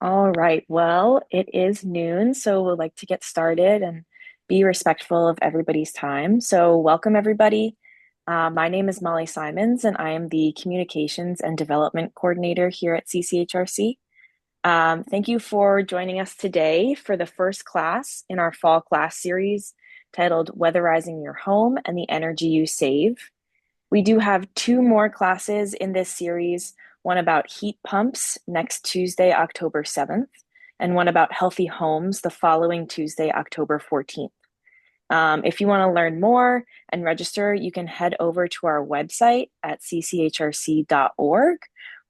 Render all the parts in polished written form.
All right. Well, it is noon, so we'd like to get started and be respectful of everybody's time. So, welcome everybody. My name is Molly Simons, and I am the Communications and Development Coordinator here at CCHRC. Thank you for joining us today for the first class in our fall class series titled Weatherizing Your Home and the Energy You Save. We do have two more classes in this series, one about heat pumps next Tuesday, October 7th, and one about healthy homes the following Tuesday, October 14th. If you want to learn more and register, you can head over to our website at cchrc.org,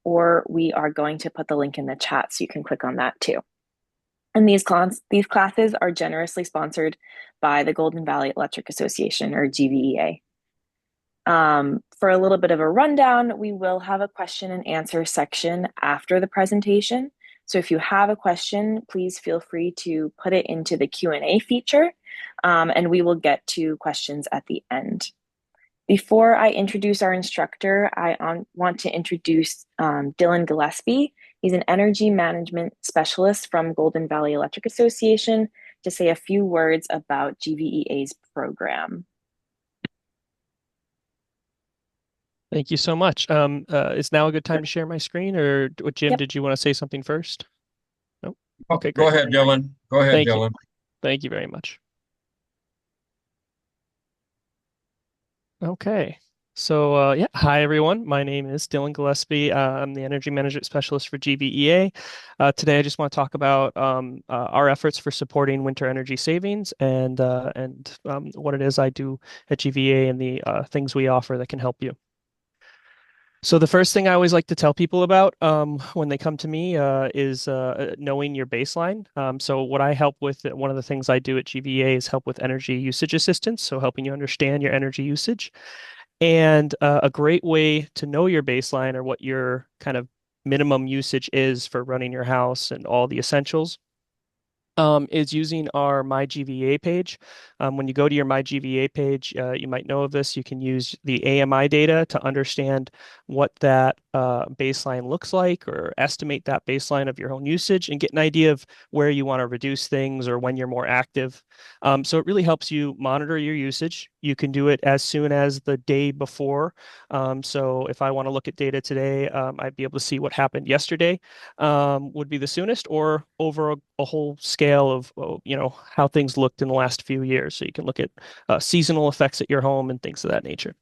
or we are going to put the link in the chat so you can click on that too. And these classes are generously sponsored by the Golden Valley Electric Association, or GVEA. For a little bit of a rundown, we will have a question and answer section after the presentation. So if you have a question, please feel free to put it into the Q&A feature, and we will get to questions at the end. Before I introduce our instructor, I want to introduce Dylan Gillespie. He's an energy management specialist from Golden Valley Electric Association to say a few words about GVEA's program. Thank you so much. Is now a good time to share my screen, or what, Jim, Yep. did you want to say something first? Nope. Oh, Okay, go great. ahead, Dylan. Go ahead, Thank you. Dylan. Thank you very much. Okay. So, yeah, hi everyone. My name is Dylan Gillespie. I'm the energy management specialist for GVEA. Today, I just want to talk about our efforts for supporting winter energy savings and what it is I do at GVEA and the things we offer that can help you. So the first thing I always like to tell people about when they come to me is knowing your baseline. So what I help with, one of the things I do at GVA is help with energy usage assistance, so helping you understand your energy usage. And a great way to know your baseline or what your kind of minimum usage is for running your house and all the essentials is using our MyGVA page. When you go to your MyGVA page, you might know of this. You can use the AMI data to understand what that baseline looks like or estimate that baseline of your own usage and get an idea of where you want to reduce things or when you're more active. So it really helps you monitor your usage. You can do it as soon as the day before. So if I want to look at data today, I'd be able to see what happened yesterday would be the soonest, or over a whole scale of how things looked in the last few years. So you can look at seasonal effects at your home and things of that nature.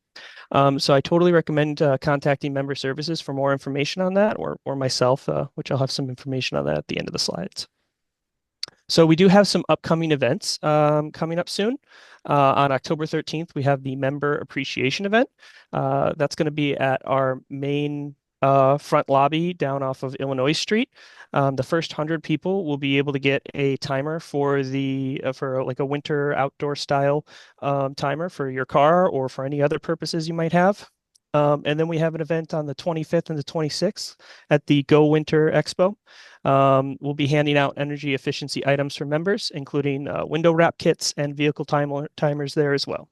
So I totally recommend contacting member services for more information on that, or myself, which I'll have some information on that at the end of the slides. So we do have some upcoming events coming up soon. On October 13th, we have the Member Appreciation event. That's going to be at our main front lobby down off of Illinois Street. The first 100 people will be able to get a timer for for like a winter outdoor style timer for your car or for any other purposes you might have. And then we have an event on the 25th and the 26th at the Go Winter Expo. We'll be handing out energy efficiency items for members, including window wrap kits and vehicle timers there as well.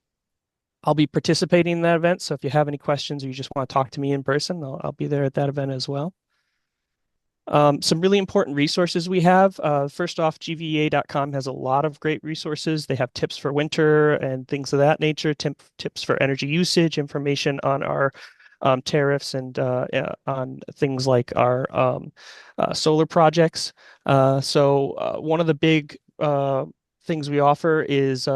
I'll be participating in that event, so if you have any questions or you just want to talk to me in person, I'll be there at that event as well. Some really important resources we have. First off, gva.com has a lot of great resources. They have tips for winter and things of that nature, tips for energy usage, information on our tariffs and on things like our solar projects. One of the big things we offer is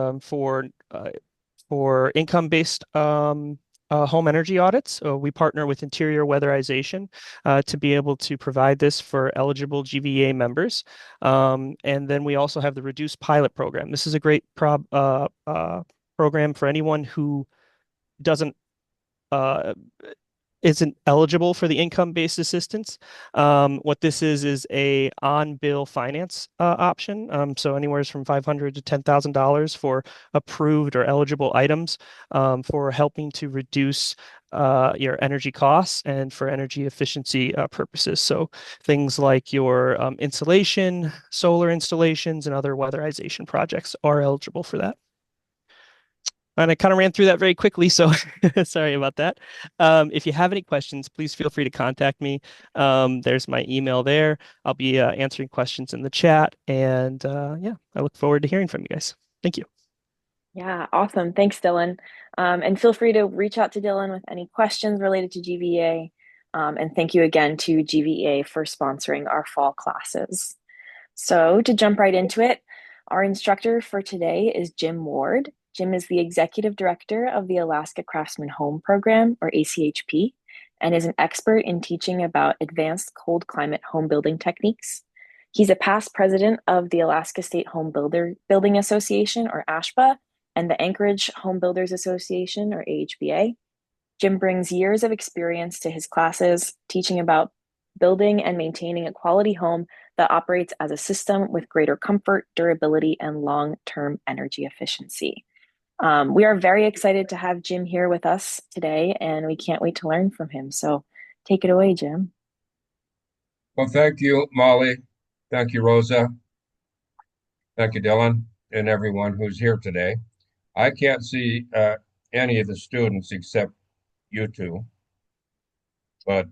for income-based home energy audits. We partner with Interior Weatherization to be able to provide this for eligible GVA members. And then we also have the Reduced Pilot Program. This is a great program for anyone who doesn't uh, isn't eligible for the income-based assistance. What this is a on-bill finance option. So anywhere from $500 to $10,000 for approved or eligible items for helping to reduce your energy costs and for energy efficiency purposes. So things like your insulation, solar installations, and other weatherization projects are eligible for that. And I kind of ran through that very quickly, so sorry about that. If you have any questions, please feel free to contact me. There's my email there. I'll be answering questions in the chat, and yeah, I look forward to hearing from you guys. Thank you. Yeah, awesome. Thanks, Dylan. And feel free to reach out to Dylan with any questions related to GVA. And thank you again to GVA for sponsoring our fall classes. So, to jump right into it, our instructor for today is Jim Ward. Jim is the executive director of the Alaska Craftsman Home Program, or ACHP, and is an expert in teaching about advanced cold climate home building techniques. He's a past president of the Alaska State Building Association, or ASHBA, and the Anchorage Home Builders Association, or AHBA. Jim brings years of experience to his classes, teaching about building and maintaining a quality home that operates as a system with greater comfort, durability, and long-term energy efficiency. We are very excited to have Jim here with us today, and we can't wait to learn from him. So take it away, Jim. Well, thank you, Molly. Thank you, Rosa. Thank you, Dylan, and everyone who's here today. I can't see any of the students except you two, but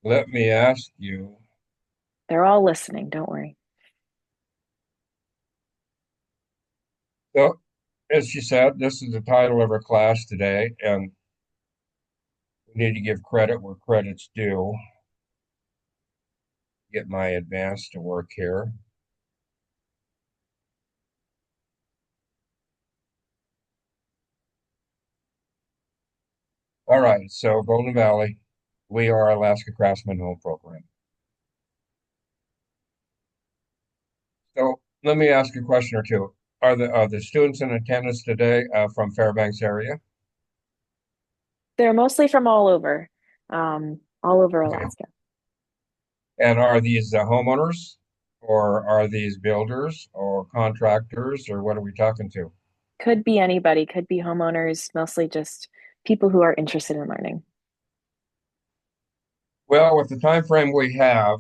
let me ask you. They're all listening, don't worry. So, as she said, this is the title of our class today, and we need to give credit where credit's due. Get my advance to work here. All right, so Golden Valley, we are Alaska Craftsman Home Program. So let me ask you a question or two. Are the students in attendance today from Fairbanks area? They're mostly from all over Okay. Alaska. And are these homeowners or are these builders or contractors or what are we talking to? Could be anybody, could be homeowners, mostly just people who are interested in learning. Well, with the time frame we have,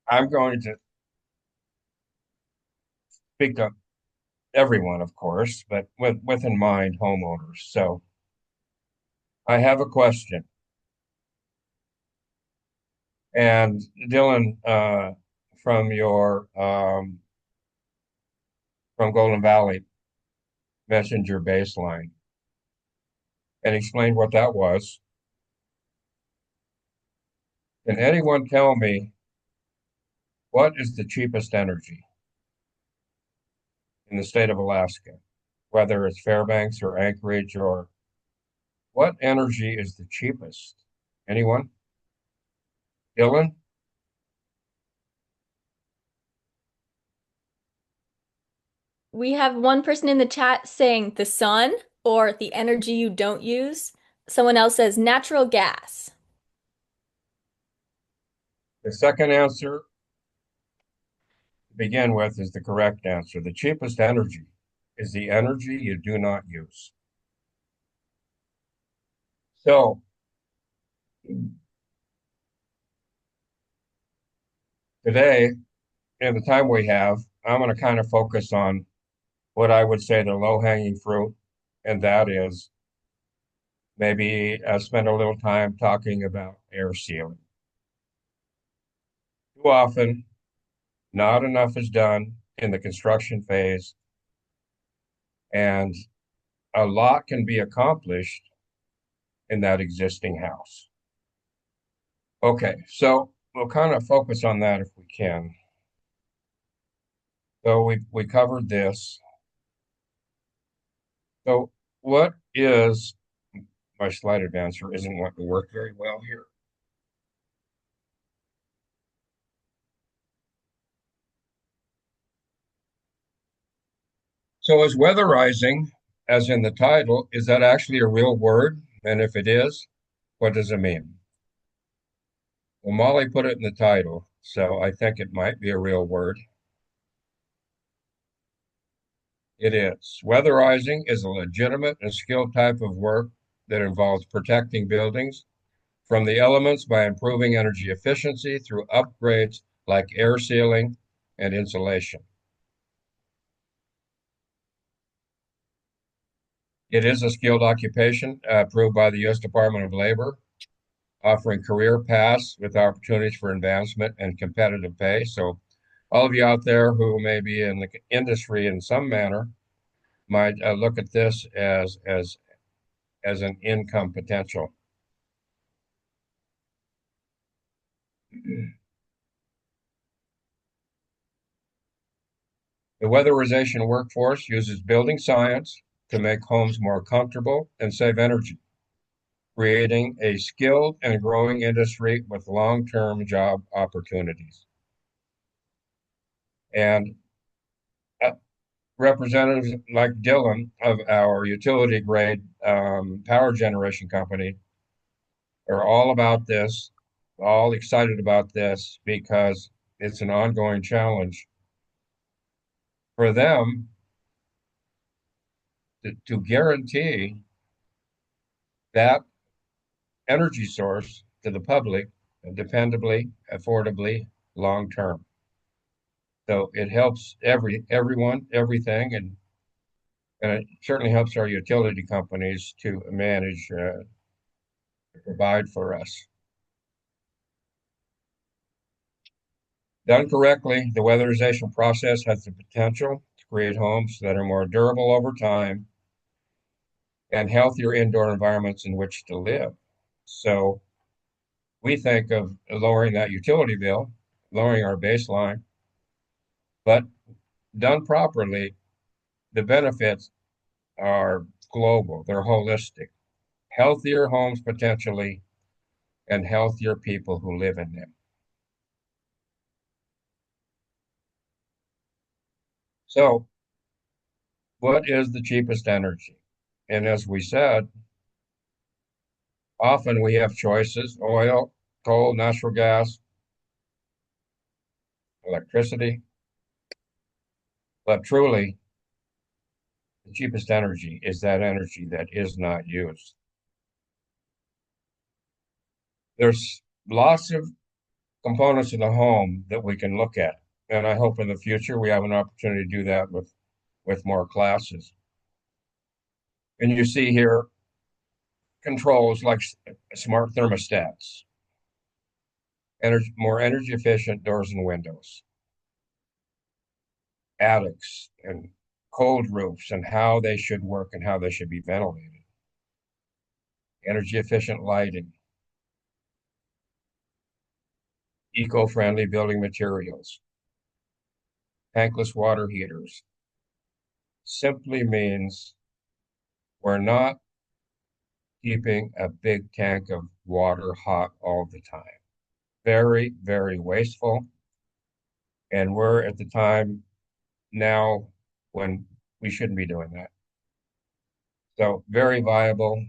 I'm going to speak to everyone, of course, but with in mind homeowners. So I have a question. And Dylan, from your from Golden Valley Messenger baseline and explained what that was. Can anyone tell me what is the cheapest energy in the state of Alaska, whether it's Fairbanks or Anchorage or what energy is the cheapest? Anyone? Dylan? We have one person in the chat saying the sun or the energy you don't use. Someone else says natural gas. The second answer to begin with is the correct answer. The cheapest energy is the energy you do not use. So today, in the time we have, I'm going to kind of focus on what I would say the low-hanging fruit, and that is maybe spend a little time talking about air sealing. Too often, not enough is done in the construction phase, and a lot can be accomplished in that existing house. Okay, so we'll kind of focus on that if we can. So we covered this. So what is my slide advancer isn't wanting to work very well here. So is weatherizing, as in the title, is that actually a real word? And if it is, what does it mean? Well, Molly put it in the title, so I think it might be a real word. It is. Weatherizing is a legitimate and skilled type of work that involves protecting buildings from the elements by improving energy efficiency through upgrades like air sealing and insulation. It is a skilled occupation approved by the U.S. Department of Labor, offering career paths with opportunities for advancement and competitive pay. So all of you out there who may be in the industry in some manner might look at this as an income potential. The weatherization workforce uses building science to make homes more comfortable and save energy, creating a skilled and growing industry with long-term job opportunities. And representatives like Dylan of our utility grade power generation company are all about this, all excited about this because it's an ongoing challenge for them to guarantee that energy source to the public dependably, affordably, long term. So it helps everyone, everything, and it certainly helps our utility companies to manage, provide for us. Done correctly, the weatherization process has the potential to create homes that are more durable over time and healthier indoor environments in which to live. So we think of lowering that utility bill, lowering our baseline, but done properly, the benefits are global, they're holistic. Healthier homes potentially, and healthier people who live in them. So, what is the cheapest energy? And as we said, often we have choices: oil, coal, natural gas, electricity. But truly, the cheapest energy is that energy that is not used. There's lots of components of the home that we can look at. And I hope in the future we have an opportunity to do that with more classes. And you see here controls like smart thermostats, more energy efficient doors and windows, attics and cold roofs and how they should work and how they should be ventilated, energy efficient lighting, eco-friendly building materials, tankless water heaters. Simply means we're not keeping a big tank of water hot all the time. Very, very wasteful. And we're at the time now when we shouldn't be doing that. So very viable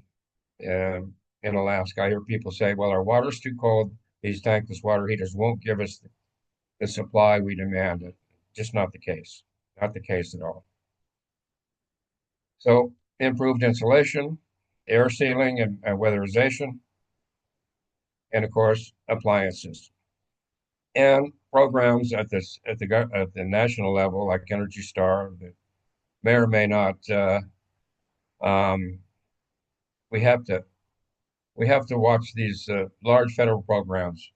in Alaska. I hear people say, well, our water's too cold. These tankless water heaters won't give us the supply we demanded. Just not the case. Not the case at all. So improved insulation, air sealing and weatherization, and of course, appliances. And programs at the national level, like Energy Star, that may or may not. Um, we have to watch these large federal programs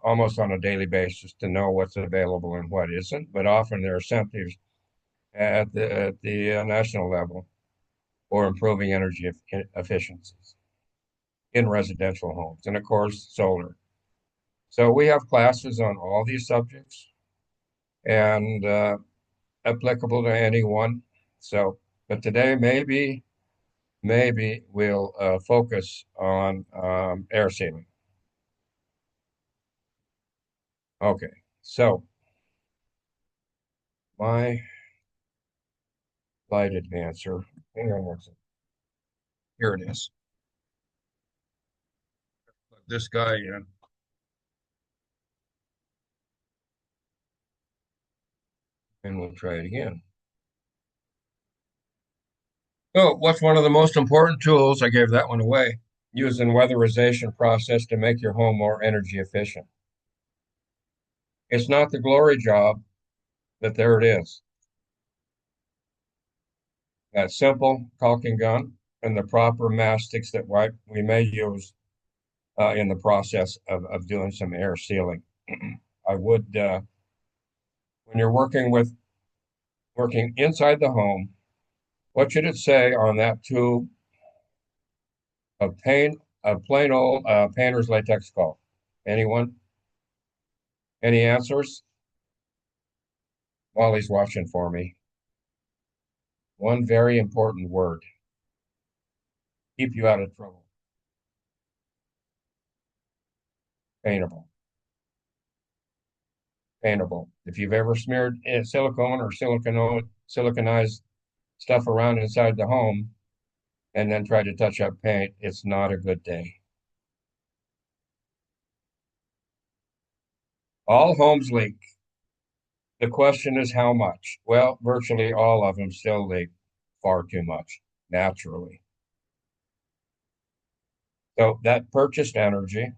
almost on a daily basis to know what's available and what isn't. But often there are incentives at the national level for improving energy efficiencies in residential homes, and of course, solar. So we have classes on all these subjects and applicable to anyone. So, but today maybe we'll focus on air sealing. Okay, so my light advancer. Hang on one second. Here it is. Plug this guy in, and we'll try it again. So, what's one of the most important tools? I gave that one away. Using weatherization process to make your home more energy efficient. It's not the glory job, but there it is. That simple caulking gun and the proper mastics that we may use in the process of doing some air sealing. I would, when you're working inside the home, what should it say on that tube of plain old painter's latex golf? Anyone? Any answers? While he's watching for me. One very important word. Keep you out of trouble. Paintable. Paintable. If you've ever smeared silicone or siliconized stuff around inside the home and then tried to touch up paint, it's not a good day. All homes leak. The question is how much? Well, virtually all of them still leak far too much, naturally. So that purchased energy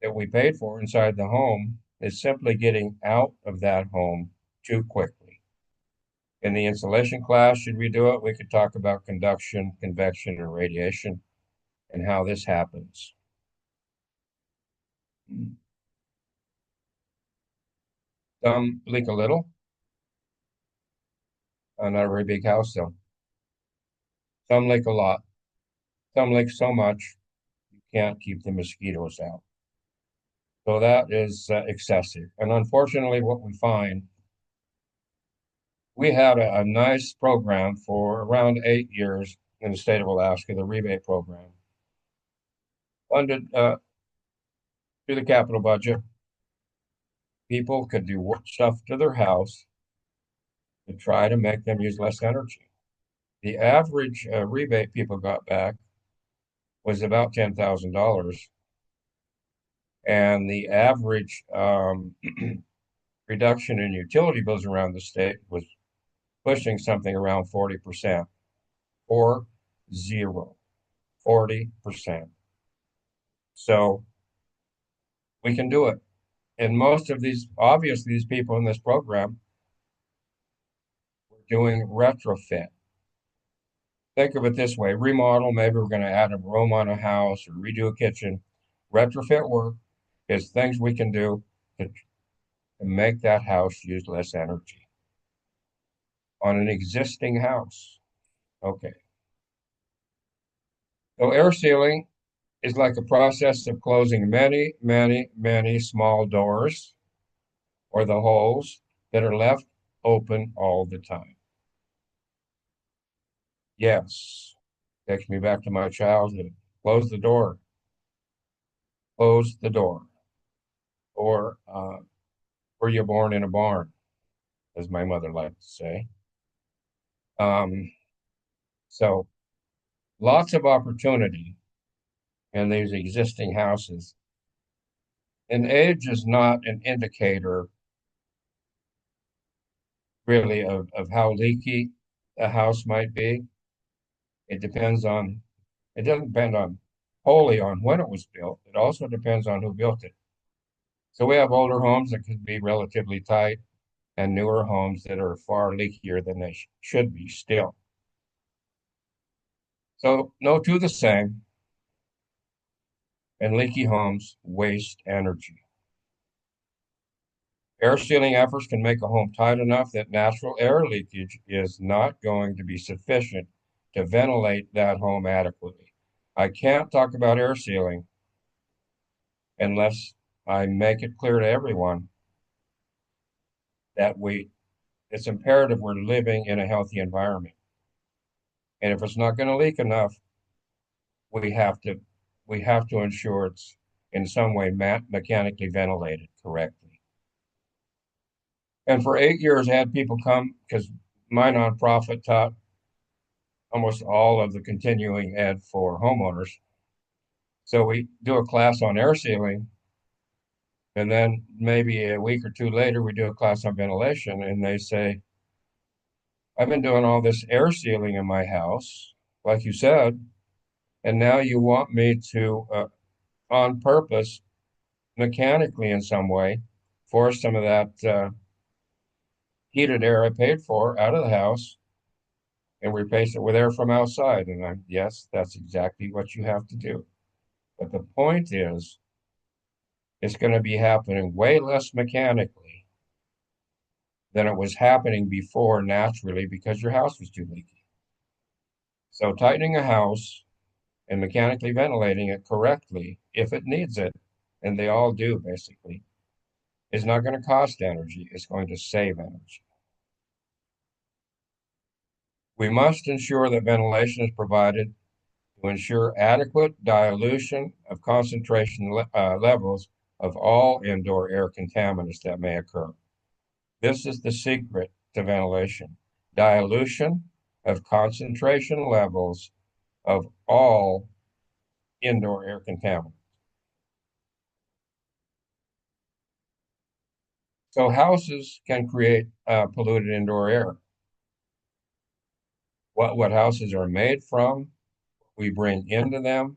that we paid for inside the home is simply getting out of that home too quickly. In the insulation class, should we do it? We could talk about conduction, convection, and radiation and how this happens. Some leak a little, not a very big house though. Some leak a lot. Some leak so much you can't keep the mosquitoes out. So that is excessive. And unfortunately, what we find, we had a nice program for around 8 years in the state of Alaska, the rebate program, funded through the capital budget. People could do work stuff to their house to try to make them use less energy. The average rebate people got back was about $10,000. And the average reduction in utility bills around the state was pushing something around 40%. 40%. So we can do it. And most of these, obviously, these people in this program were doing retrofit. Think of it this way, remodel, maybe we're going to add a room on a house or redo a kitchen. Retrofit work is things we can do to make that house use less energy on an existing house. Okay. So air sealing is like a process of closing many, many, many small doors or the holes that are left open all the time. Yes, takes me back to my childhood. Close the door. Close the door. Or were you born in a barn, as my mother liked to say. Um, so lots of opportunity in these existing houses. And age is not an indicator really of how leaky a house might be. It depends on, it doesn't depend on wholly on when it was built. It also depends on who built it. So we have older homes that could be relatively tight and newer homes that are far leakier than they should be still. So no two the same, and leaky homes waste energy. Air sealing efforts can make a home tight enough that natural air leakage is not going to be sufficient to ventilate that home adequately. I can't talk about air sealing unless I make it clear to everyone that it's imperative we're living in a healthy environment. And if it's not going to leak enough, we have to ensure it's in some way mechanically ventilated correctly. And for 8 years, I had people come because my nonprofit taught almost all of the continuing ed for homeowners. So we do a class on air sealing, and then maybe a week or two later, we do a class on ventilation, and they say, I've been doing all this air sealing in my house, like you said, and now you want me to, on purpose, mechanically in some way, force some of that heated air I paid for out of the house and replace it with air from outside. And yes, that's exactly what you have to do. But the point is, it's going to be happening way less mechanically than it was happening before naturally because your house was too leaky. So tightening a house and mechanically ventilating it correctly, if it needs it, and they all do basically, is not going to cost energy. It's going to save energy. We must ensure that ventilation is provided to ensure adequate dilution of concentration levels of all indoor air contaminants that may occur. This is the secret to ventilation: dilution of concentration levels of all indoor air contaminants. So houses can create polluted indoor air. What houses are made from, we bring into them,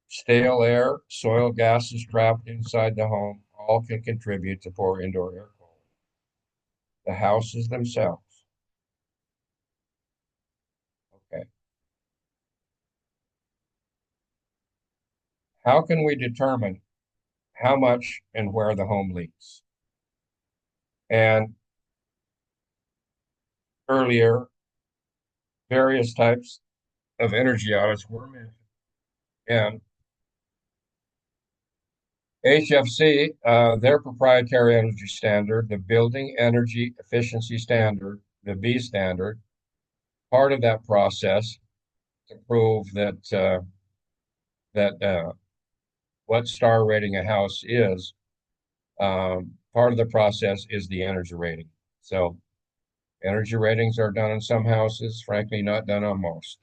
stale air, soil gases trapped inside the home, all can contribute to poor indoor air quality. The houses themselves. Okay. How can we determine how much and where the home leaks? And earlier, various types of energy audits were mentioned. And HFC, their proprietary energy standard, the Building Energy Efficiency Standard, the B standard, part of that process to prove that what star rating a house is, part of the process is the energy rating. So energy ratings are done in some houses, frankly, not done on most,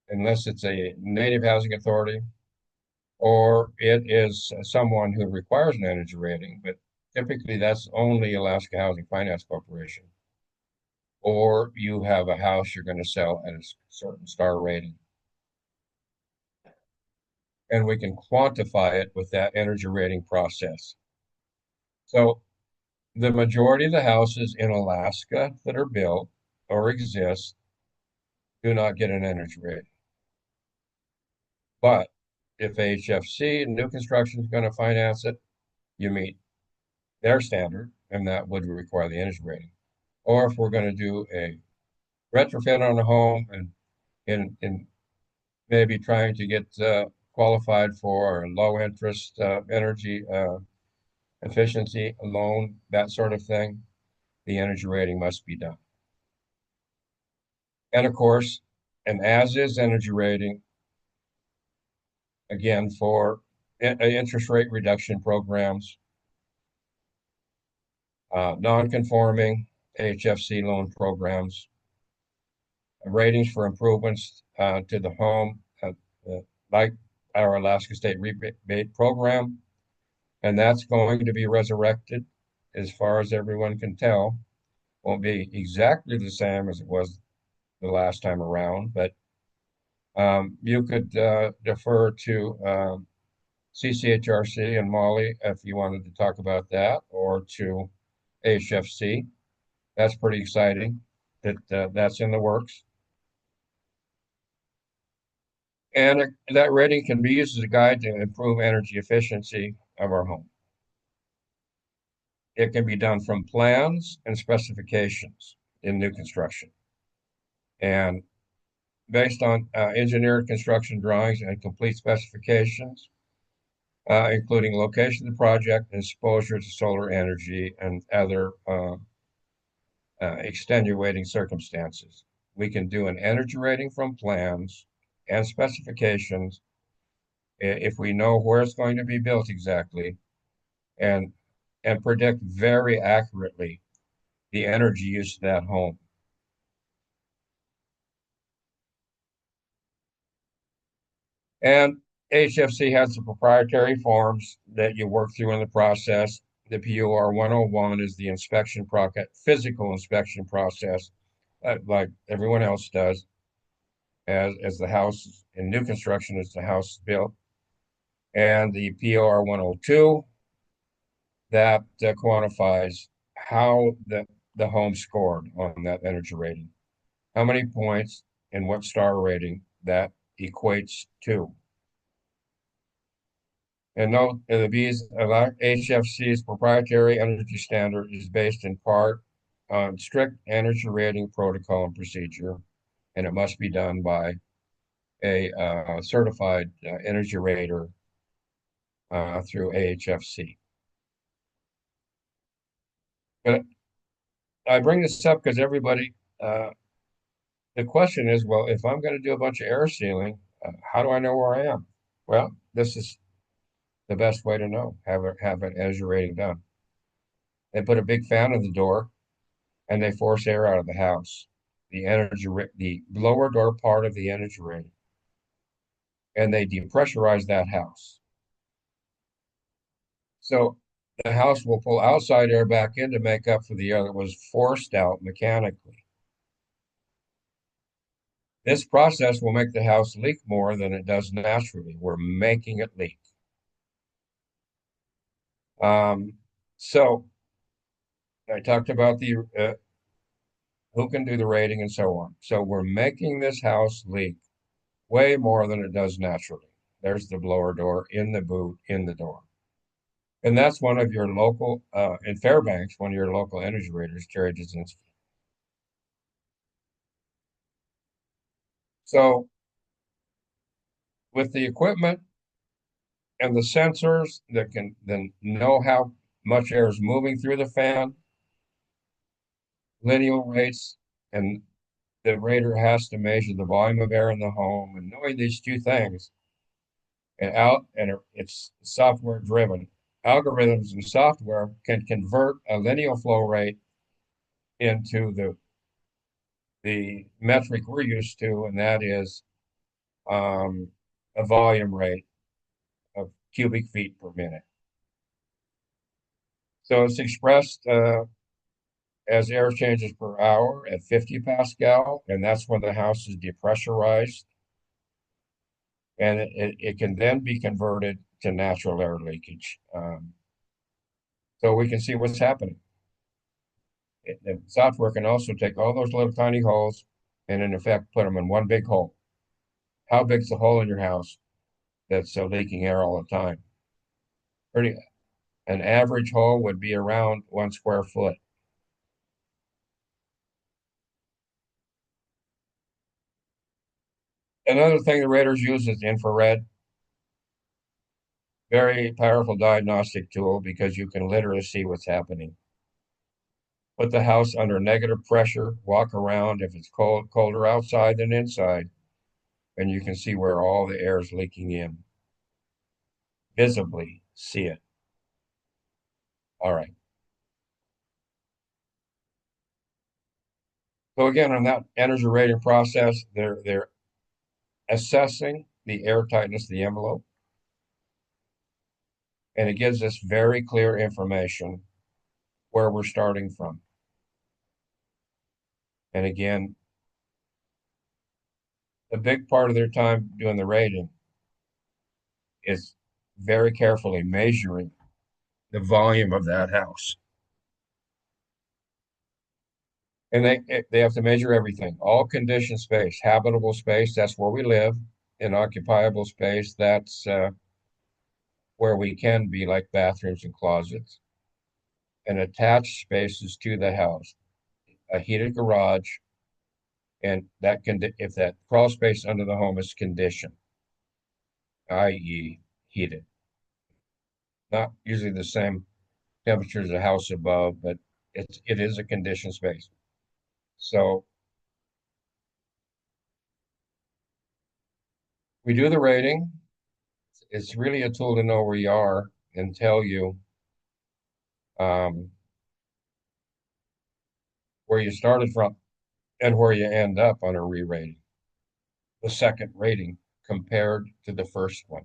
unless it's a native housing authority or it is someone who requires an energy rating. But typically, that's only Alaska Housing Finance Corporation. Or you have a house you're going to sell at a certain star rating. And we can quantify it with that energy rating process. So the majority of the houses in Alaska that are built or exist do not get an energy rating. But if HFC, new construction, is going to finance it, you meet their standard, and that would require the energy rating. Or if we're going to do a retrofit on a home and in maybe trying to get qualified for a low interest energy efficiency loan, that sort of thing, the energy rating must be done. And of course, an as-is energy rating, again, for interest rate reduction programs, non-conforming HFC loan programs, ratings for improvements to the home, like our Alaska State Rebate Program, and that's going to be resurrected as far as everyone can tell. Won't be exactly the same as it was the last time around, but you could defer to CCHRC and Molly if you wanted to talk about that, or to HFC. That's pretty exciting that that's in the works. And that rating can be used as a guide to improve energy efficiency of our home. It can be done from plans and specifications in new construction. And based on engineered construction drawings and complete specifications, including location of the project, exposure to solar energy, and other extenuating circumstances. We can do an energy rating from plans and specifications if we know where it's going to be built exactly, and predict very accurately the energy use of that home. And HFC has the proprietary forms that you work through in the process. The POR 101 is the inspection physical inspection process, like everyone else does, as the house in new construction as the house is built. And the POR 102 that quantifies how the home scored on that energy rating. how many points, and what star rating that equates to. And note the HFC's proprietary energy standard is based in part on strict energy rating protocol and procedure, and it must be done by a certified energy rater through AHFC. But I bring this up because the question is, well, if I'm going to do a bunch of air sealing, how do I know where I am? Well, this is the best way to know. Have an energy rating done. They put a big fan on the door and they force air out of the house, the lower door part of the energy rating, and they depressurize that house. So the house will pull outside air back in to make up for the air that was forced out mechanically. This process will make the house leak more than it does naturally. We're making it leak. So I talked about the who can do the rating and so on. So we're making this house leak way more than it does naturally. There's the blower door in the boot in the door. And that's one of your local, in Fairbanks, one of your local energy raters, Jerry Jasinski. So with the equipment and the sensors that can then know how much air is moving through the fan, lineal rates, and the rater has to measure the volume of air in the home. And knowing these two things, and it's software driven. Algorithms and software can convert a lineal flow rate into the metric we're used to, and that is a volume rate of cubic feet per minute. So it's expressed as air changes per hour at 50 Pascal, and that's when the house is depressurized. And it can then be converted to natural air leakage. So we can see what's happening. The software can also take all those little tiny holes and in effect put them in one big hole. How big's the hole in your house that's leaking air all the time? Pretty, an average hole would be around 1 square foot. Another thing the raters use is infrared. Very powerful diagnostic tool because you can literally see what's happening. Put the house under negative pressure, walk around if it's colder outside than inside, and you can see where all the air is leaking in. Visibly see it. All right. So again, on that energy rating process, they're assessing the air tightness of the envelope, and it gives us very clear information where we're starting from. And again, a big part of their time doing the rating is very carefully measuring the volume of that house. And they have to measure everything, all conditioned space, habitable space, that's where we live, and occupiable space, that's where we can be, like bathrooms and closets, and attached spaces to the house, a heated garage, and that can, if that crawl space under the home is conditioned, i.e. heated, not usually the same temperature as the house above, but it is a conditioned space. So we do the rating. It's really a tool to know where you are and tell you um, where you started from and where you end up on a re-rating, the second rating compared to the first one.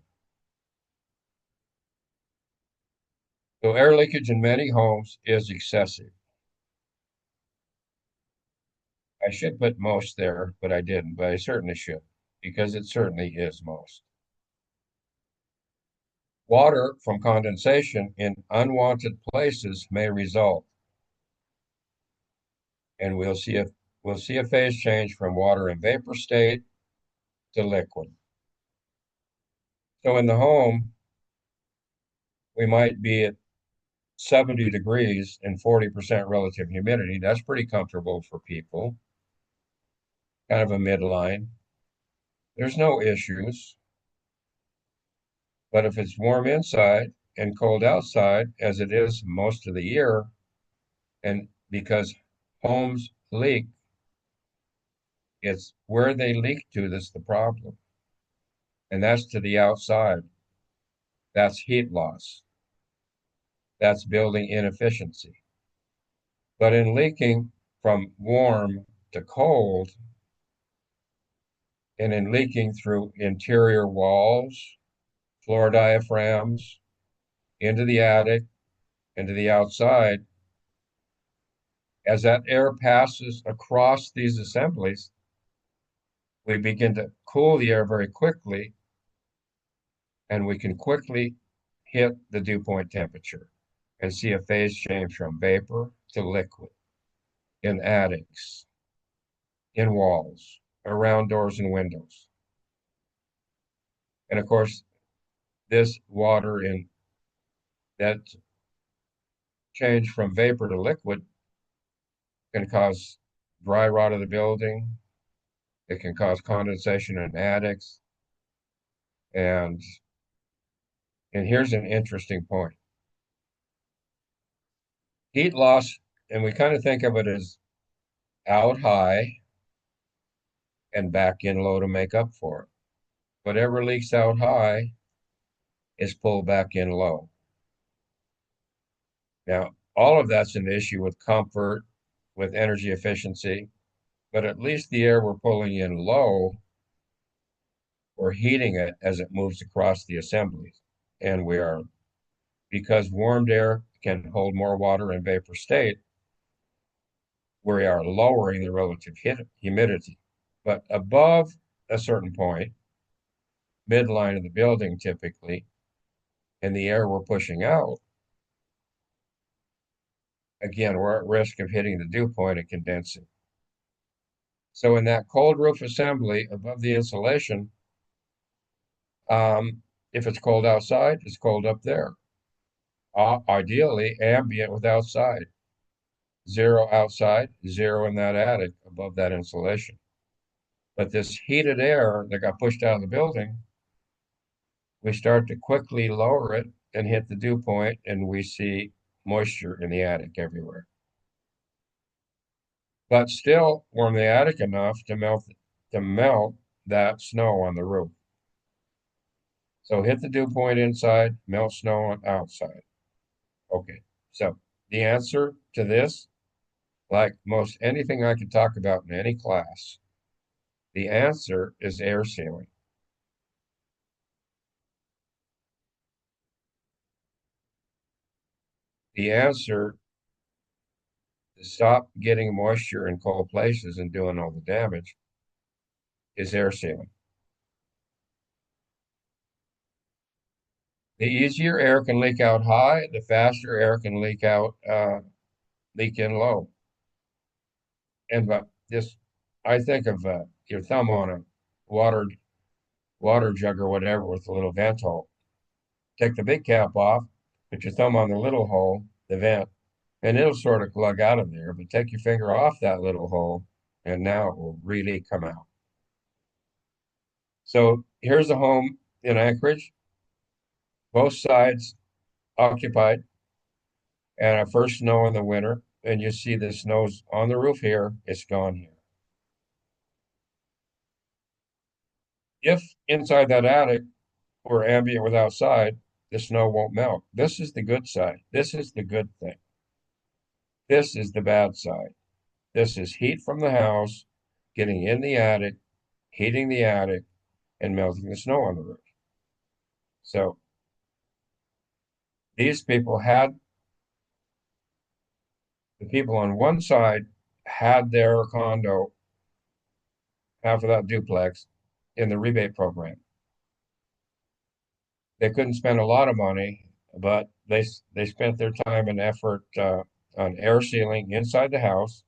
So air leakage in many homes is excessive. I should put most there, but I didn't, but I certainly should, because it certainly is most. Water from condensation in unwanted places may result, and we'll see if we'll see a phase change from water and vapor state to liquid. So in the home, we might be at 70 degrees and 40% relative humidity. That's pretty comfortable for people, kind of a midline. There's no issues. But if it's warm inside and cold outside, as it is most of the year, and because homes leak, it's where they leak to that's the problem. And that's to the outside. That's heat loss. That's building inefficiency. But in leaking from warm to cold, and in leaking through interior walls, floor diaphragms, into the attic, into the outside, as that air passes across these assemblies, we begin to cool the air very quickly, and we can quickly hit the dew point temperature and see a phase change from vapor to liquid in attics, in walls, around doors and windows. And of course, this water in that change from vapor to liquid can cause dry rot of the building. It can cause condensation in attics. And and here's an interesting point. Heat loss, and we kind of think of it as out high and back in low to make up for it. Whatever leaks out high is pulled back in low. Now, all of that's an issue with comfort, with energy efficiency, but at least the air we're pulling in low, we're heating it as it moves across the assemblies. And we are, because warmed air can hold more water in vapor state, we are lowering the relative humidity. But above a certain point, midline of the building typically, and the air we're pushing out, again, we're at risk of hitting the dew point and condensing. So in that cold roof assembly above the insulation, if it's cold outside, it's cold up there. Ideally, ambient with outside. Zero outside, zero in that attic above that insulation. But this heated air that got pushed out of the building, we start to quickly lower it and hit the dew point, and we see moisture in the attic everywhere. But still warm the attic enough to melt that snow on the roof. So hit the dew point inside, melt snow on outside. Okay, so the answer to this, like most anything I could talk about in any class, the answer is air sealing. The answer to stop getting moisture in cold places and doing all the damage is air sealing. The easier air can leak out high, the faster air can leak in low. And but this, I think of your thumb on a water water jug or whatever with a little vent hole. Take the big cap off, put your thumb on the little hole, the vent, and it'll sort of glug out of there. But take your finger off that little hole, and now it will really come out. So here's a home in Anchorage, both sides occupied, and a first snow in the winter. And you see the snow's on the roof here, it's gone here. If inside that attic we're ambient with outside, the snow won't melt. This is the good side. This is the good thing. This is the bad side. This is heat from the house getting in the attic, heating the attic, and melting the snow on the roof. So these people had, the people on one side had their condo, half of that duplex, in the rebate program. They couldn't spend a lot of money, but they spent their time and effort on air sealing inside the house,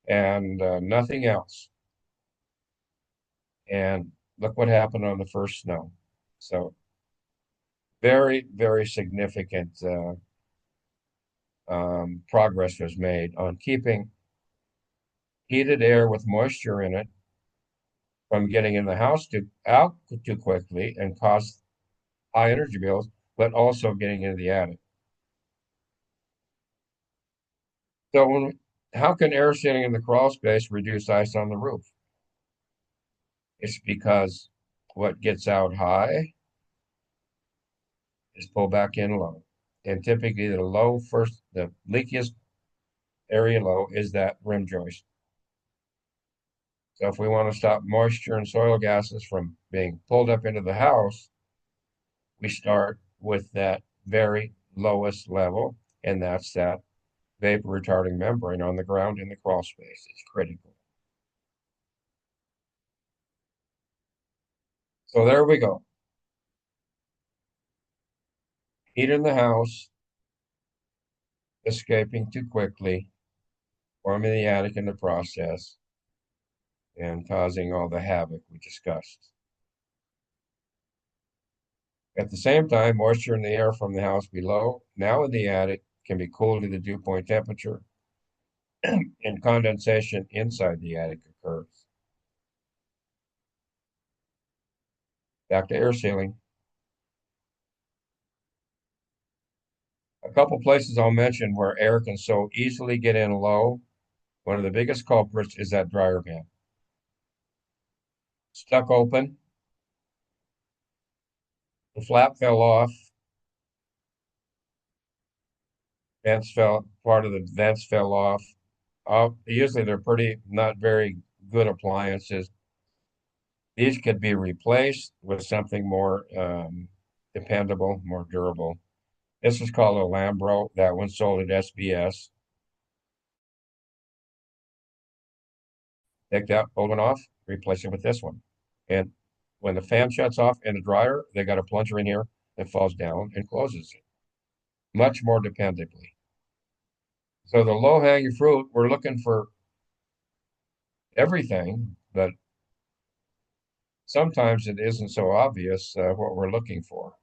and nothing else. And look what happened on the first snow. So very, very significant progress was made on keeping heated air with moisture in it from getting in the house out too quickly and cause high energy bills, but also getting into the attic. So how can air sealing in the crawl space reduce ice on the roof? It's because what gets out high is pulled back in low. And typically the leakiest area low is that rim joist. So if we want to stop moisture and soil gases from being pulled up into the house, we start with that very lowest level, and that's that vapor retarding membrane on the ground in the crawl space. It's critical. So there we go. Heat in the house, escaping too quickly, warming the attic in the process, and causing all the havoc we discussed. At the same time, moisture in the air from the house below, now in the attic, can be cooled to the dew point temperature, and condensation inside the attic occurs. Back to air sealing. A couple places I'll mention where air can so easily get in low. One of the biggest culprits is that dryer vent. Stuck open, the flap fell off, part of the vents fell off. Usually they're not very good appliances. These could be replaced with something more dependable, more durable. This is called a Lambro. That one's sold at SBS. Take that old one off, replace it with this one. And when the fan shuts off in the dryer, they got a plunger in here that falls down and closes it much more dependably. So the low-hanging fruit, we're looking for everything, but sometimes it isn't so obvious what we're looking for.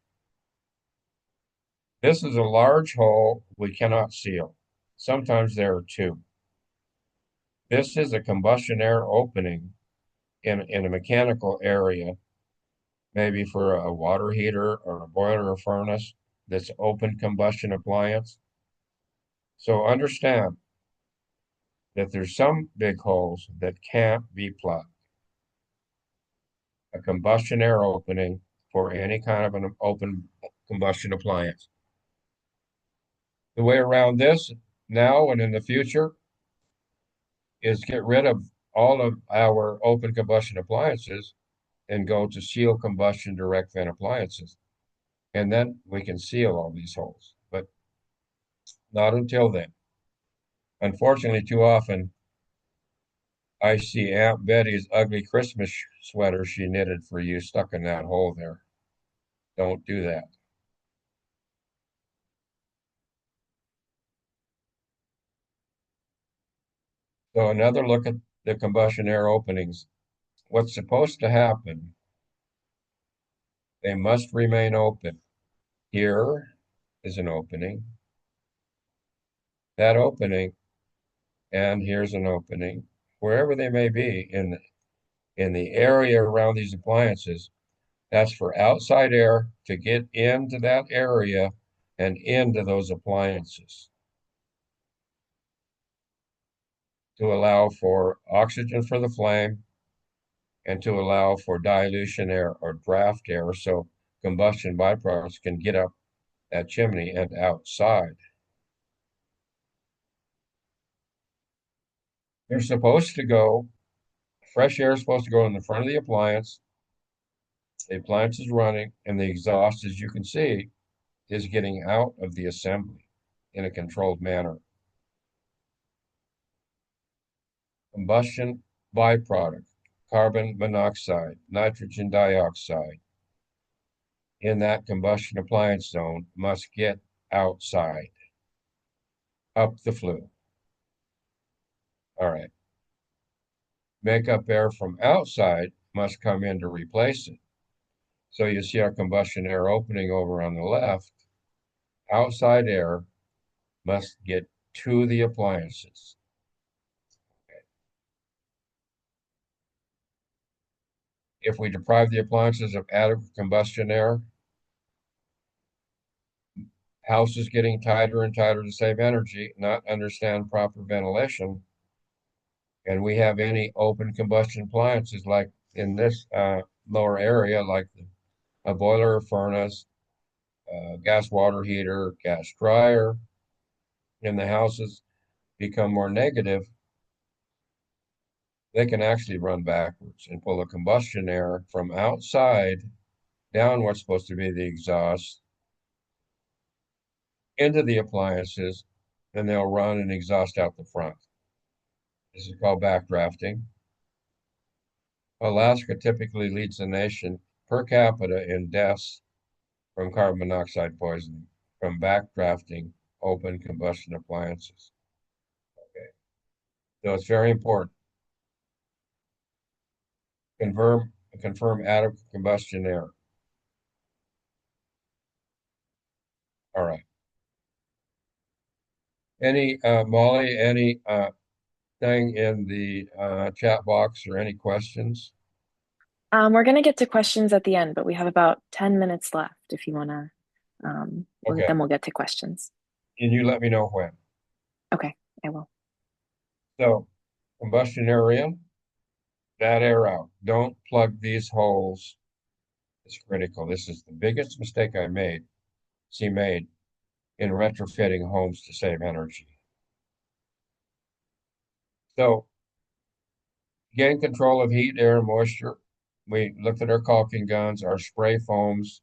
This is a large hole we cannot seal. Sometimes there are two. This is a combustion air opening in a mechanical area, maybe for a water heater or a boiler or furnace that's open combustion appliance. So understand that there's some big holes that can't be plugged. A combustion air opening for any kind of an open combustion appliance. The way around this now and in the future is get rid of all of our open combustion appliances and go to seal combustion direct vent appliances. And then we can seal all these holes, but not until then. Unfortunately, too often I see Aunt Betty's ugly Christmas sweater she knitted for you stuck in that hole there. Don't do that. So another look at the combustion air openings. What's supposed to happen, they must remain open. Here is an opening, that opening, and here's an opening. Wherever they may be in the area around these appliances, that's for outside air to get into that area and into those appliances to allow for oxygen for the flame and to allow for dilution air or draft air so combustion byproducts can get up that chimney and outside. They're supposed to go, fresh air is supposed to go in the front of the appliance. The appliance is running, and the exhaust, as you can see, is getting out of the assembly in a controlled manner. Combustion byproduct, carbon monoxide, nitrogen dioxide in that combustion appliance zone must get outside, up the flue. All right. Makeup air from outside must come in to replace it. So you see our combustion air opening over on the left. Outside air must get to the appliances. If we deprive the appliances of adequate combustion air, houses getting tighter and tighter to save energy, not understand proper ventilation, and we have any open combustion appliances like in this lower area, like a boiler or furnace, gas water heater, gas dryer, and the houses become more negative, they can actually run backwards and pull the combustion air from outside down what's supposed to be the exhaust into the appliances, then they'll run and exhaust out the front. This is called backdrafting. Alaska typically leads the nation per capita in deaths from carbon monoxide poisoning from backdrafting open combustion appliances. Okay. So it's very important. Confirm adequate combustion air. All right. Molly, any thing in the chat box or any questions? We're going to get to questions at the end, but we have about 10 minutes left if you want to, Okay. then we'll get to questions. And you let me know when. Okay, I will. So combustion air in, that air out. Don't plug these holes. It's critical. This is the biggest mistake I made in retrofitting homes to save energy. So gain control of heat, air, and moisture. We looked at our caulking guns, our spray foams,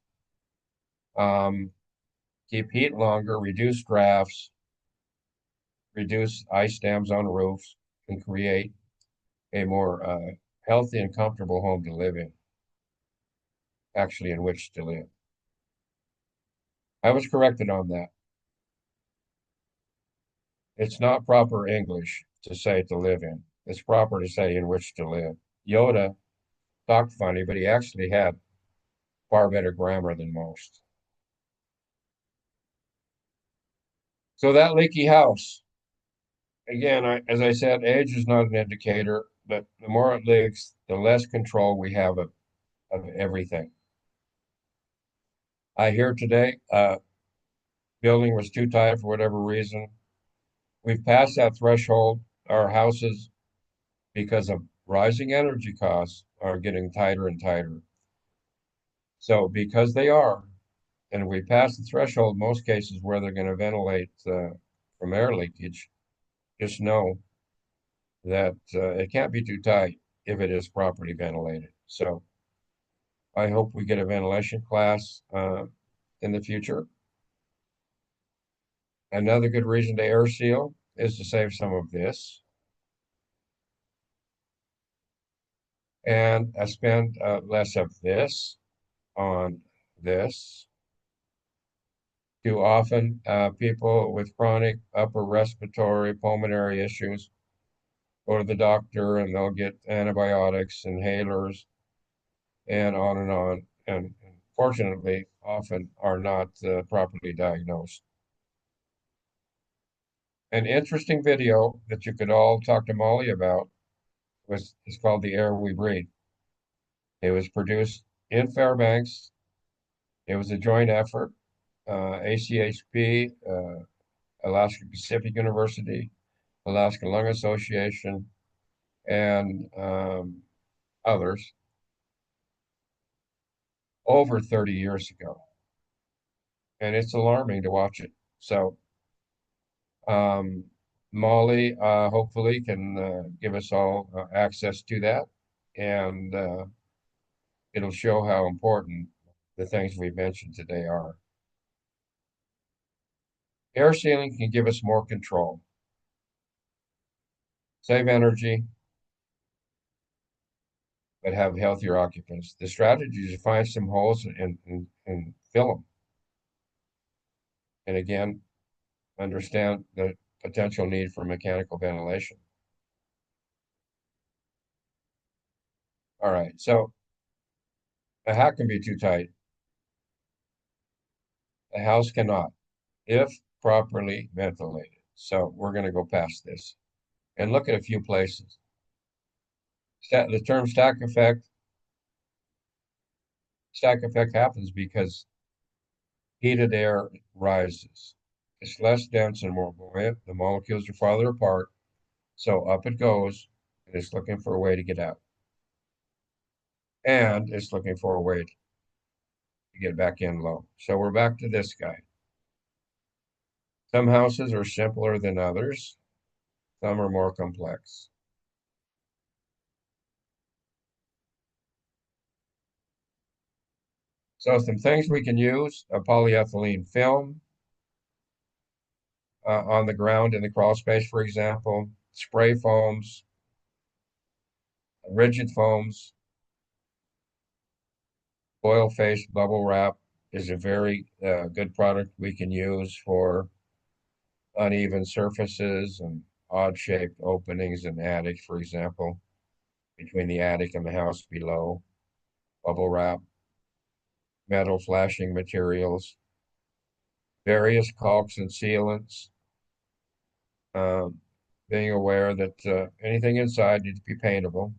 keep heat longer, reduce drafts, reduce ice dams on roofs, and create a more healthy and comfortable home to live in, actually in which to live. I was corrected on that. It's not proper English to say to live in. It's proper to say in which to live. Yoda talked funny, but he actually had far better grammar than most. So that leaky house, again, as I said, age is not an indicator, but the more it leaks, the less control we have of everything. I hear today, building was too tight for whatever reason. We've passed that threshold. Our houses, because of rising energy costs, are getting tighter and tighter. So because they are, and we pass the threshold, most cases where they're going to ventilate from air leakage, just know that it can't be too tight if it is properly ventilated. So I hope we get a ventilation class in the future. Another good reason to air seal is to save some of this. And I spend less of this on this. Too often, people with chronic upper respiratory pulmonary issues go to the doctor and they'll get antibiotics, inhalers, and on and on. And fortunately, often are not properly diagnosed. An interesting video that you could all talk to Molly about is called The Air We Breathe. It was produced in Fairbanks. It was a joint effort, ACHP, Alaska Pacific University, Alaska Lung Association, and others over 30 years ago. And it's alarming to watch it. So um, Molly hopefully can give us all access to that. And it'll show how important the things we've mentioned today are. Air sealing can give us more control, save energy, but have healthier occupants. The strategy is to find some holes and fill them. And again, understand the potential need for mechanical ventilation. All right. So a hat can be too tight. A house cannot, if properly ventilated. So we're going to go past this and look at a few places. The term stack effect happens because heated air rises. It's less dense and more buoyant. The molecules are farther apart, so up it goes, and it's looking for a way to get out. And it's looking for a way to get back in low. So we're back to this guy. Some houses are simpler than others. Some are more complex. So some things we can use, a polyethylene film on the ground in the crawl space, for example, spray foams, rigid foams, oil-faced bubble wrap is a very good product we can use for uneven surfaces and odd-shaped openings in attics, for example, between the attic and the house below. Bubble wrap, metal flashing materials, various caulks and sealants, um, being aware that anything inside needs to be paintable.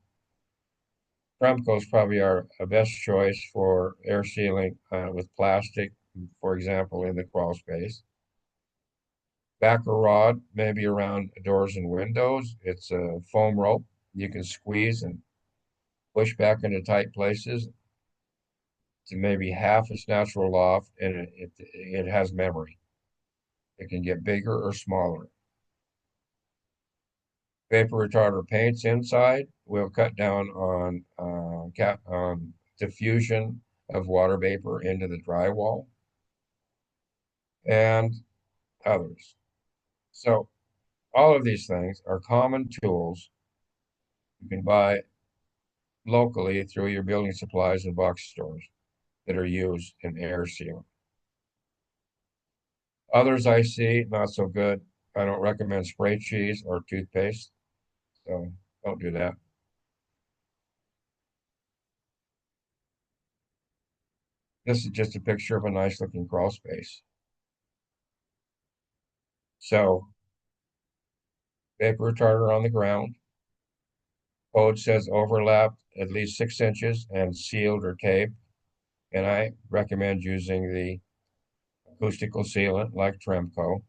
Tremco is probably our best choice for air sealing with plastic, for example, in the crawl space. Backer rod, maybe around doors and windows. It's a foam rope you can squeeze and push back into tight places to maybe half its natural loft, and it has memory. It can get bigger or smaller. Vapor retarder paints inside will cut down on diffusion of water vapor into the drywall and others. So all of these things are common tools you can buy locally through your building supplies and box stores that are used in air sealing. Others I see, not so good. I don't recommend spray cheese or toothpaste, so don't do that. This is just a picture of a nice looking crawl space. So vapor retarder on the ground. Code says overlap at least 6 inches and sealed or taped. And I recommend using the acoustical sealant like Tremco.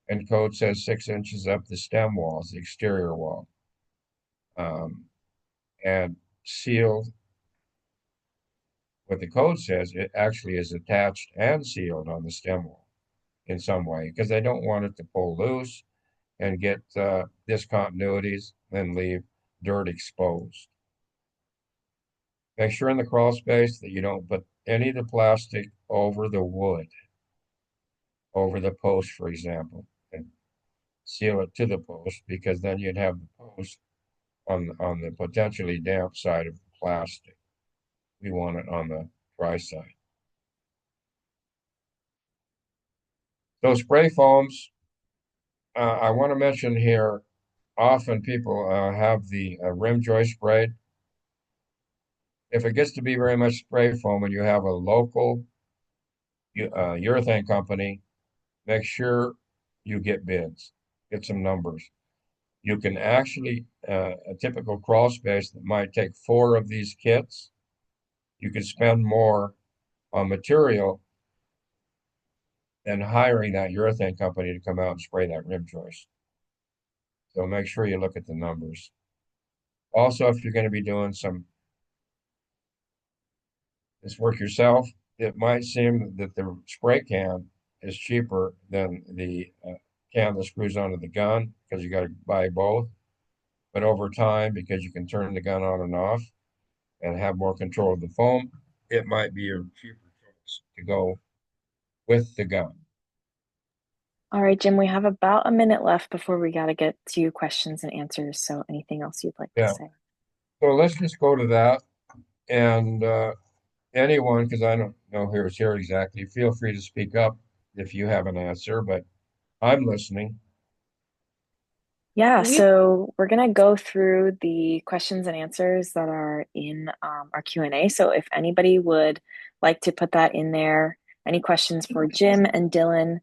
And code says 6 inches up the stem walls, the exterior wall. And sealed, what the code says, it actually is attached and sealed on the stem wall in some way because they don't want it to pull loose and get discontinuities and leave dirt exposed. Make sure in the crawl space that you don't put any of the plastic over the wood, over the post, for example, and seal it to the post because then you'd have the post on the potentially damp side of the plastic. We want it on the dry side. So spray foams, I want to mention here, often people have the rim joist sprayed. If it gets to be very much spray foam and you have a local urethane company, make sure you get bids, get some numbers. You can actually, a typical crawl space that might take 4 of these kits, you can spend more on material than hiring that urethane company to come out and spray that rim joist. So make sure you look at the numbers. Also, if you're going to be doing this work yourself, it might seem that the spray can is cheaper than the can that screws onto the gun because you got to buy both. But over time, because you can turn the gun on and off and have more control of the foam, it might be your cheaper choice to go with the gun. All right, Jim, we have about a minute left before we got to get to questions and answers. So anything else you'd like to Yeah. say? So let's just go to that. And anyone, because I don't know who's here exactly, feel free to speak up if you have an answer, but I'm listening. Yeah, We so we're gonna go through the questions and answers that are in our Q&A. So if anybody would like to put that in there, any questions for Jim and Dylan,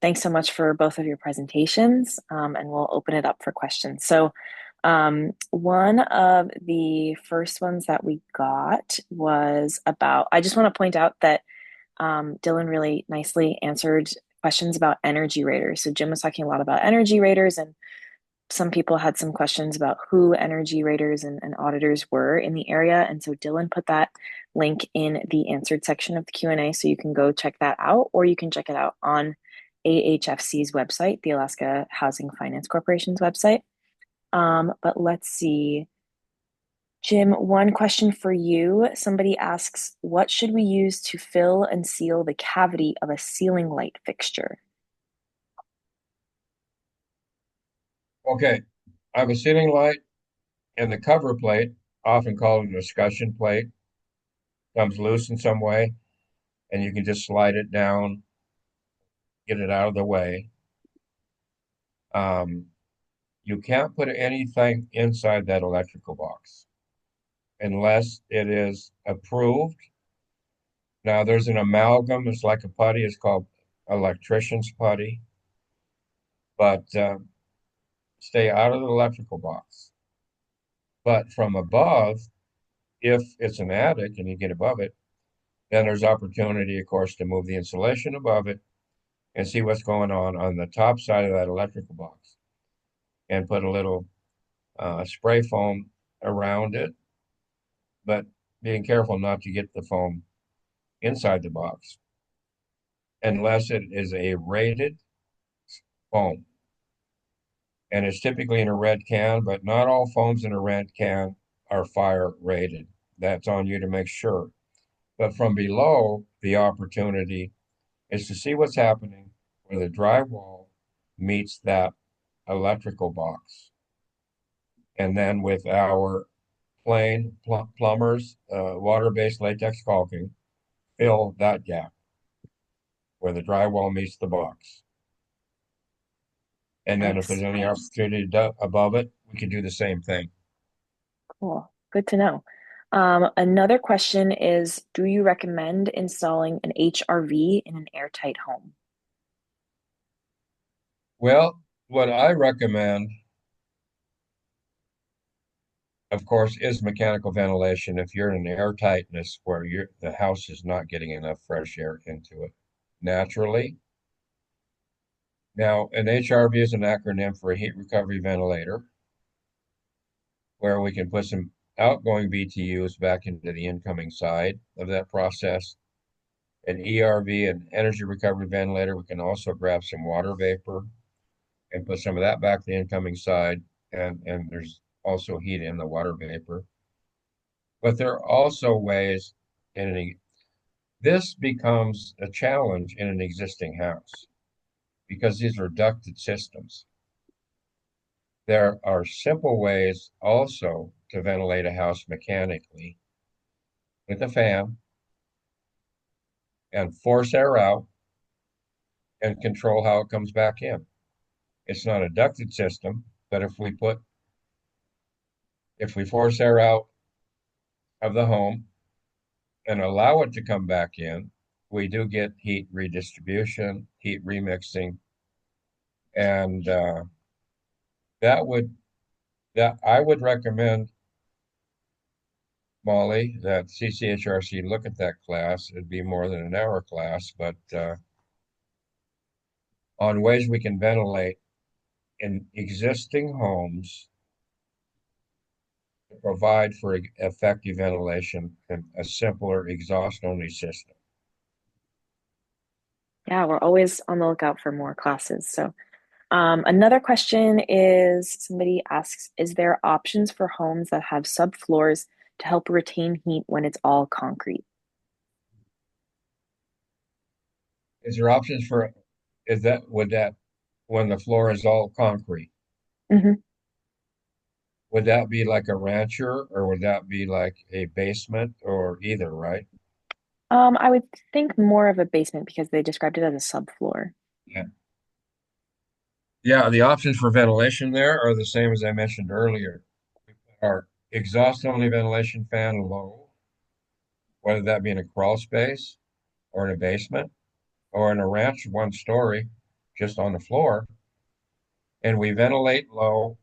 thanks so much for both of your presentations, and we'll open it up for questions. So one of the first ones that we got was about, I just want to point out that Dylan really nicely answered questions about energy raters. So Jim was talking a lot about energy raters, and some people had some questions about who energy raters and auditors were in the area. And so Dylan put that link in the answered section of the Q&A. So you can go check that out, or you can check it out on AHFC's website, the Alaska Housing Finance Corporation's website. But let's see. Jim, one question for you. Somebody asks, what should we use to fill and seal the cavity of a ceiling light fixture? Okay, I have a ceiling light and the cover plate, often called a discussion plate, comes loose in some way, and you can just slide it down, get it out of the way. Um, you can't put anything inside that electrical box unless it is approved. Now, there's an amalgam, it's like a putty, it's called electrician's putty, but stay out of the electrical box. But from above, if it's an attic and you get above it, then there's opportunity, of course, to move the insulation above it and see what's going on the top side of that electrical box and put a little spray foam around it, but being careful not to get the foam inside the box unless it is a rated foam. And it's typically in a red can, but not all foams in a red can are fire rated. That's on you to make sure. But from below, the opportunity is to see what's happening where the drywall meets that electrical box. And then with our plain plumbers, water-based latex caulking, fill that gap where the drywall meets the box. And then if there's That's any opportunity above it, we can do the same thing. cool. Good to know. Another question is, do you recommend installing an HRV in an airtight home? Well, what I recommend, of course, is mechanical ventilation if you're in an air tightness where the house is not getting enough fresh air into it naturally. Now, an HRV is an acronym for a heat recovery ventilator, where we can put some outgoing BTUs back into the incoming side of that process. An ERV, an energy recovery ventilator, we can also grab some water vapor and put some of that back to the incoming side. And there's also heat in the water vapor. But there are also ways this becomes a challenge in an existing house because these are ducted systems. There are simple ways also to ventilate a house mechanically with a fan and force air out and control how it comes back in. It's not a ducted system, but if we force air out of the home and allow it to come back in, we do get heat redistribution, heat remixing, and that would that I would recommend, Molly, that CCHRC look at that class. It'd be more than an hour class, but on ways we can ventilate in existing homes to provide for effective ventilation and a simpler exhaust-only system. Yeah, we're always on the lookout for more classes. So, another question is somebody asks, is there options for homes that have subfloors to help retain heat when it's all concrete? Is there options for, would that, when the floor is all concrete, Hmm. would that be like a rancher or would that be like a basement or either, right? I would think more of a basement because they described it as a subfloor. Yeah. Yeah, the options for ventilation there are the same as I mentioned earlier. Our exhaust-only ventilation fan low, whether that be in a crawl space or in a basement or in a ranch one story just on the floor. And we ventilate low,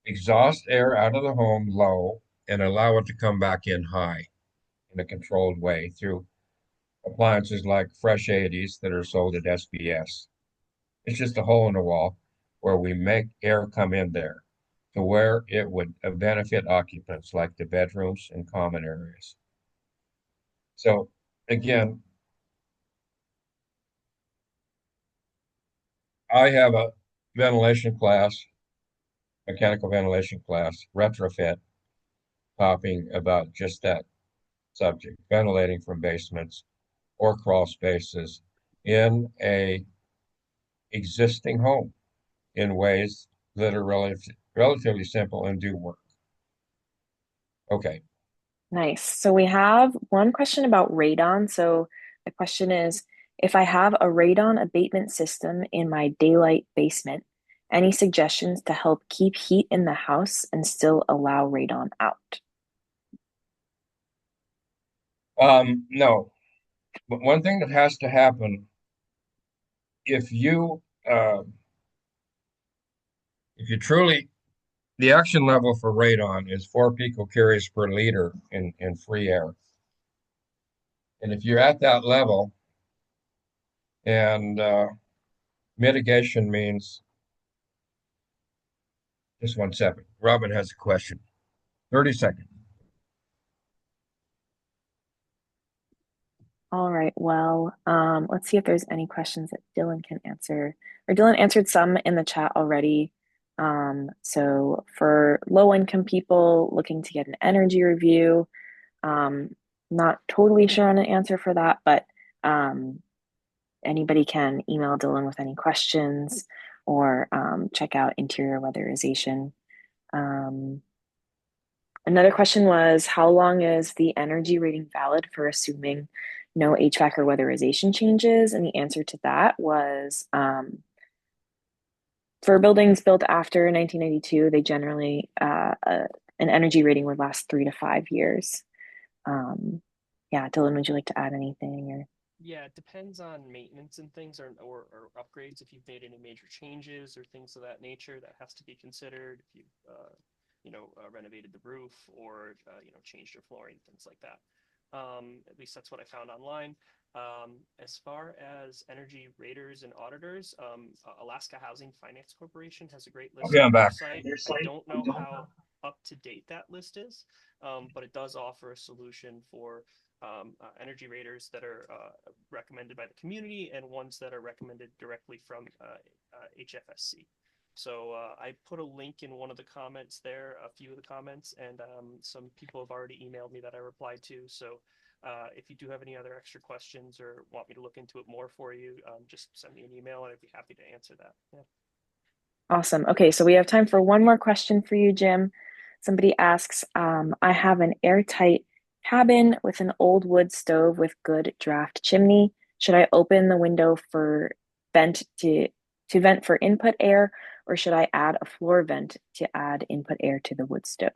exhaust air out of the home low, and allow it to come back in high in a controlled way through appliances like Fresh 80s that are sold at SBS. It's just a hole in the wall where we make air come in there to where it would benefit occupants like the bedrooms and common areas. So again, I have a ventilation class, mechanical ventilation class, retrofit, talking about just that subject, ventilating from basements or crawl spaces in a existing home in ways that are relatively simple and do work. Okay. Nice. So we have one question about radon. So the question is, if I have a radon abatement system in my daylight basement, any suggestions to help keep heat in the house and still allow radon out? No, but one thing that has to happen if you uh, if you truly the action level for radon is 4 picocuries per liter in free air. And if you're at that level, and mitigation means just 1 second. Robin has a question. 30 seconds. All right. Well, let's see if there's any questions that Dylan can answer. Or Dylan answered some in the chat already. So for low income people looking to get an energy review, um, not totally sure on an answer for that, but anybody can email Dylan with any questions or check out interior weatherization. Um, Another question was, how long is the energy rating valid for assuming no HVAC or weatherization changes? And the answer to that was for buildings built after 1992, they generally, an energy rating would last 3 to 5 years. Um, yeah, Dylan, would you like to add anything or? Yeah, it depends on maintenance and things or upgrades. If you've made any major changes or things of that nature, that has to be considered. If you've, renovated the roof or, changed your flooring, things like that. At least that's what I found online. As far as energy raters and auditors, Alaska Housing Finance Corporation has a great list Okay, on I'm their back. site. I don't know how up to date that list is, but it does offer a solution for energy raters that are recommended by the community and ones that are recommended directly from HFSC. So I put a link in one of the comments there, a few of the comments, and some people have already emailed me that I replied to. So if you do have any other extra questions or want me to look into it more for you, just send me an email and I'd be happy to answer that. Yeah. Awesome. Okay, so we have time for one more question for you, Jim. Somebody asks, I have an airtight cabin with an old wood stove with good draft chimney. Should I open the window for vent to vent for input air, or should I add a floor vent to add input air to the wood stove?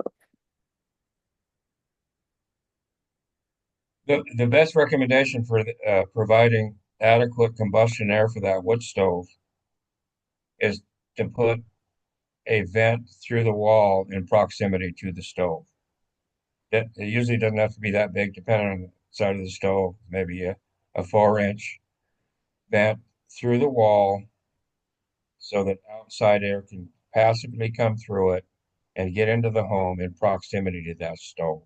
The best recommendation for providing adequate combustion air for that wood stove is to put a vent through the wall in proximity to the stove. It usually doesn't have to be that big, depending on the side of the stove, maybe a 4 inch vent through the wall so that outside air can passively come through it and get into the home in proximity to that stove.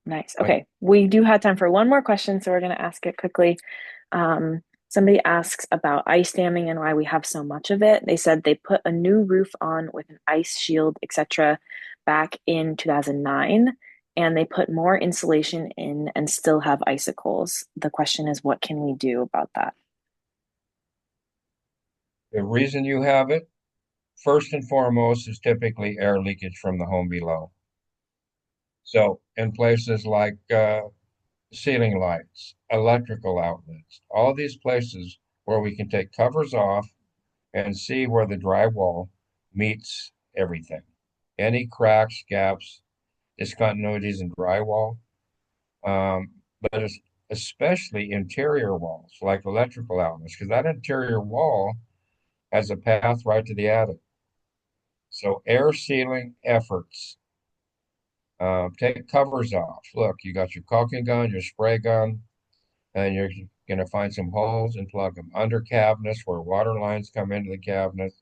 Nice. Right. Okay, we do have time for one more question, so we're going to ask it quickly. Somebody asks about ice damming and why we have so much of it. They said they put a new roof on with an ice shield, etc., back in 2009, and they put more insulation in and still have icicles. The question is, what can we do about that? The reason you have it, first and foremost, is typically air leakage from the home below. So in places like ceiling lights, electrical outlets, all these places where we can take covers off and see where the drywall meets everything. Any cracks, gaps, discontinuities in drywall, but especially interior walls like electrical outlets, because that interior wall has a path right to the attic. So air sealing efforts, take covers off. Look, you got your caulking gun, your spray gun, and you're going to find some holes and plug them under cabinets where water lines come into the cabinet,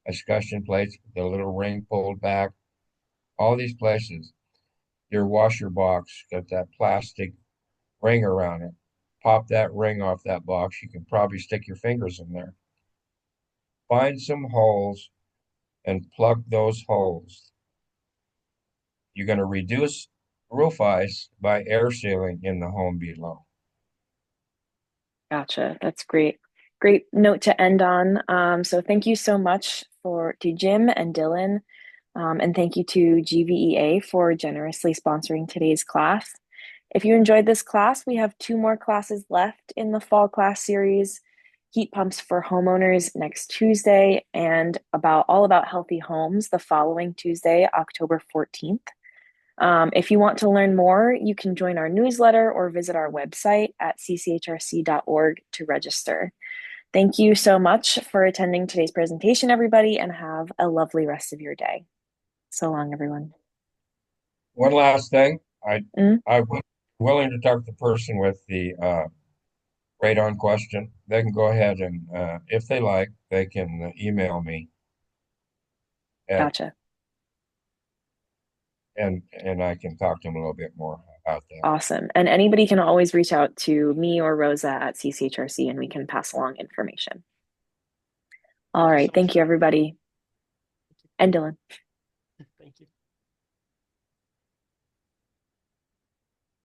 escutcheon plates, the little ring pulled back, all these places. Your washer box got that plastic ring around it. Pop that ring off that box. You can probably stick your fingers in there. Find some holes and plug those holes. You're going to reduce roof ice by air sealing in the home below. Gotcha. That's great. Great note to end on. So thank you so much to Jim and Dylan, and thank you to GVEA for generously sponsoring today's class. If you enjoyed this class, we have two more classes left in the fall class series: heat pumps for homeowners next Tuesday, and all about healthy homes the following Tuesday, October 14th. If you want to learn more, you can join our newsletter or visit our website at cchrc.org to register. Thank you so much for attending today's presentation, everybody, and have a lovely rest of your day. So long, everyone. One last thing, I Mm, I would be willing to talk to the person with the radon question. They can go ahead and, if they like, they can email me at gotcha. and I can talk to them a little bit more about that. Awesome. And anybody can always reach out to me or Rosa at CCHRC and we can pass along information. All Thank you right. so much Thank for you, everybody. And Dylan.